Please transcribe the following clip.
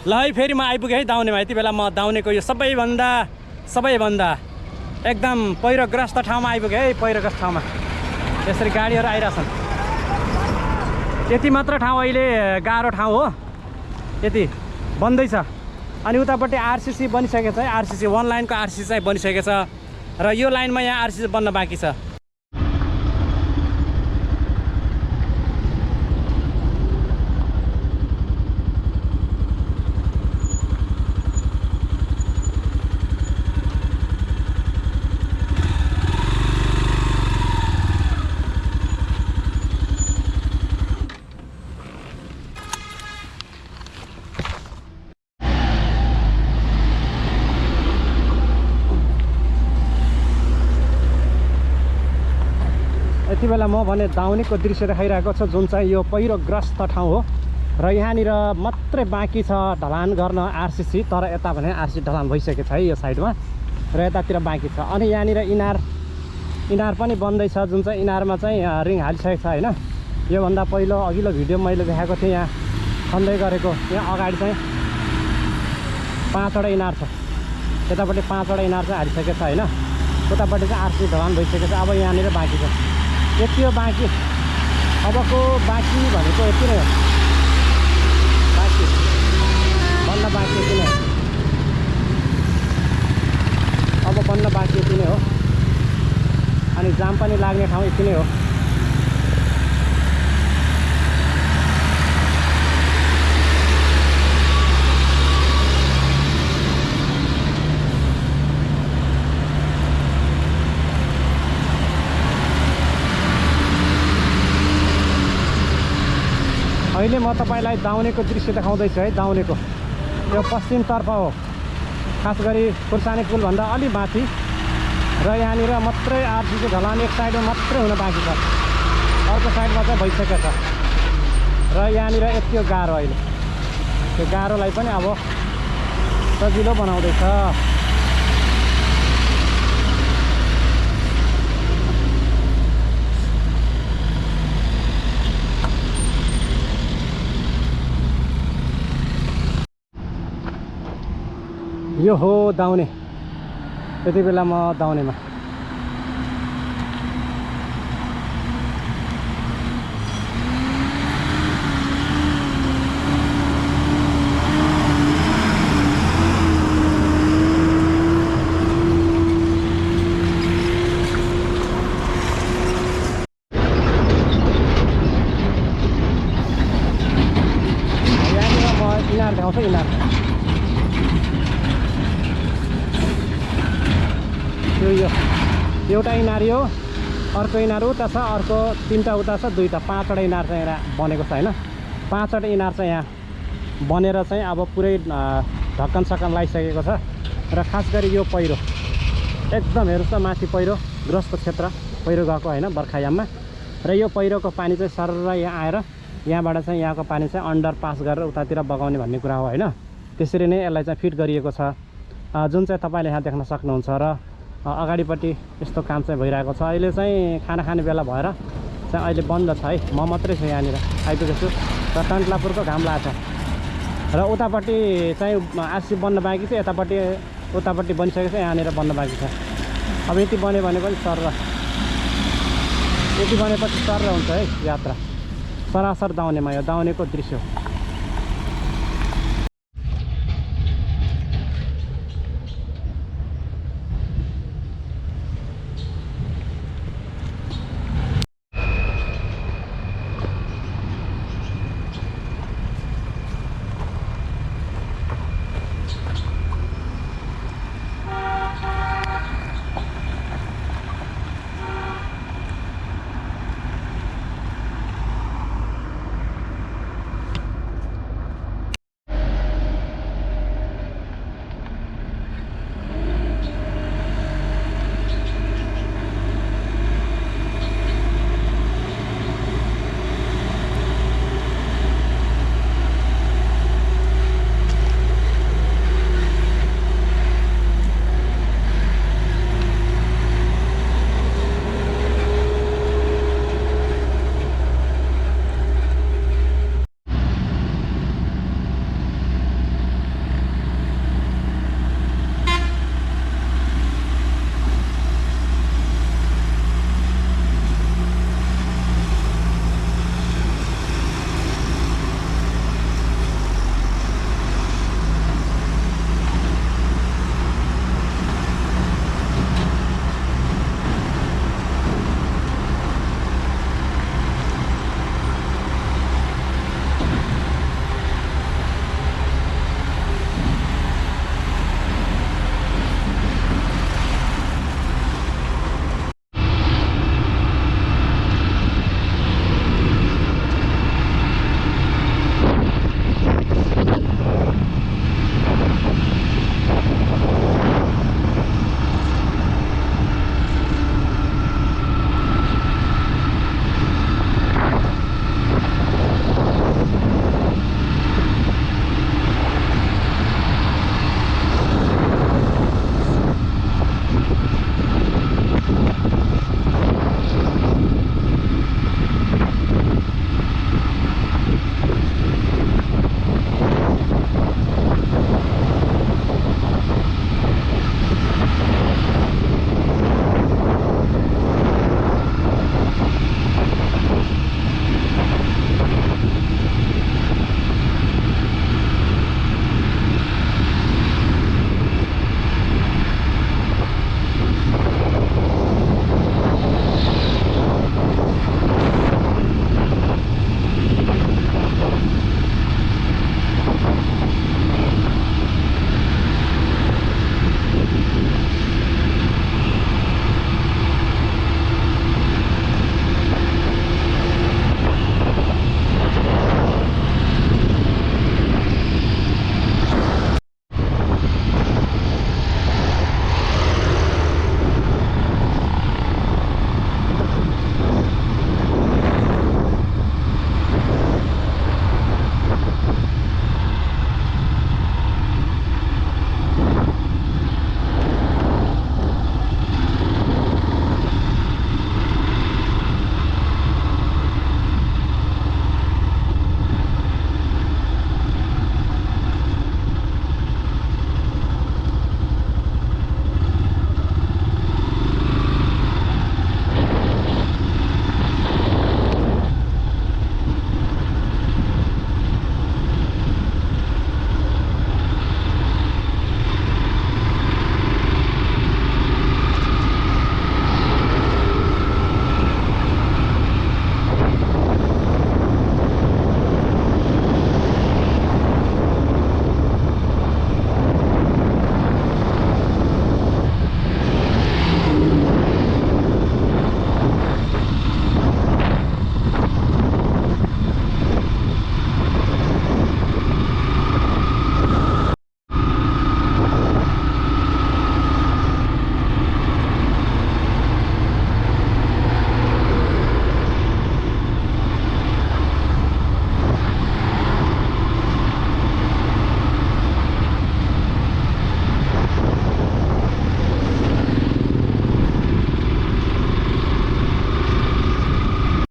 ल है फेरि म आइपुगेँ है दाउनेमा। यति बेला म दाउनेको यो सबैभन्दा एकदम पहिरोग्रस्त ठाउँमा आइपुगेँ है। पहिरोग्रस्त ठाउँमा यसरी गाडीहरू आइरहेछन्। यति मात्र ठाउँ अहिले गाह्रो ठाउँ हो, यति बन्दैछ। अनि उतापट्टि आरसीसी बनिसकेको छ है। आरसीसी 1 लाइनको आरसीसी चाहिँ बनिसकेको छ र यो लाइनमा यहाँ आरसीसी बन्न बाँकी छ। यति बेला म भने दाउनेको दृश्य देखाइरहेको छ, जुन चाहिँ यो पहिरोग्रस्त ठाउँ हो र यहाँनिर मात्रै बाँकी छ ढलान गर्न आरसीसी। तर यता भने आरसीसी ढलान भइसकेको छ है यो साइडमा र यतातिर बाँकी छ। अनि यहाँनिर इनार पनि बन्दैछ, जुन चाहिँ इनारमा चाहिँ रिङ हालिसकेको छ होइन। योभन्दा पहिलो अघिल्लो भिडियो मैले देखाएको थिएँ, यहाँ खन्दै गरेको। यहाँ अगाडि चाहिँ 5वटा इनार छ, यतापट्टि 5वटा इनार चाहिँ हालिसकेको छ होइन। उतापट्टि चाहिँ आरसीसी ढलान भइसकेको छ। अब यहाँनिर बाँकी छ, यति हो बाँकी। अबको बाँकी भनेको यति नै हो, बाँकी बन्न बाँकी यति नै हो। अब बन्न बाँकी यति नै हो। अनि जाम पनि लाग्ने ठाउँ यति नै हो। अहिले म तपाईलाई दाउनेको दृश्य देखाउँदैछु है। दाउनेको यो पश्चिमतर्फ हो, खास गरी खुर्सानी पुलभन्दा अलि माथि। र यहाँनिर मात्रै आरसीसी ढलान एक साइडमा मात्रै हुन बाँकी छ, अर्को साइडमा चाहिँ भइसकेको छ। र यहाँनिर यति गाह्रो, अहिले त्यो गाह्रोलाई पनि अब सजिलो बनाउँदैछ। यो हो दाउने। यति बेला म दाउनेमा। यहाँनिर म इनार देखाउँछु, इनार यो एउटा इनार हो, अर्को इनार उता छ, अर्को 3टा उता छ, 2टा 5वटा इनार चाहिँ यहाँ बनेको छ होइन। 5वटा इनार चाहिँ यहाँ बनेर चाहिँ अब पुरै ढक्कन सक्कन लगाइसकेको छ। र खास गरी यो पहिरो एकदम हेर्नुहोस् त, माथि पहिरो ग्रस्त क्षेत्र पहिरो गएको होइन बर्खायाममा। र यो पहिरोको पानी चाहिँ सरर यहाँ आएर यहाँबाट चाहिँ यहाँको पानी चाहिँ अन्डर पास गरेर उतातिर बगाउने भन्ने कुरा हो होइन। त्यसरी नै यसलाई चाहिँ फिट गरिएको छ, जुन चाहिँ तपाईँले यहाँ देख्न सक्नुहुन्छ। र अगाडिपट्टि यस्तो काम चाहिँ भइरहेको छ। अहिले चाहिँ खाना खाने बेला भएर चाहिँ अहिले बन्द छ है। म मात्रै छु यहाँनिर आइपुगेको छु र टन्टलापुरको घाम लाग्छ। र उतापट्टि चाहिँ आरसी बन्न बाँकी छ, उतापट्टि बनिसकेको छ, यहाँनिर बन्न बाँकी छ। अब यति बन्यो भने पनि सर्र, यति बनेपछि सर्र हुन्छ है यात्रा। सरासर दाउनेमा यो दाउनेको दृश्य हो।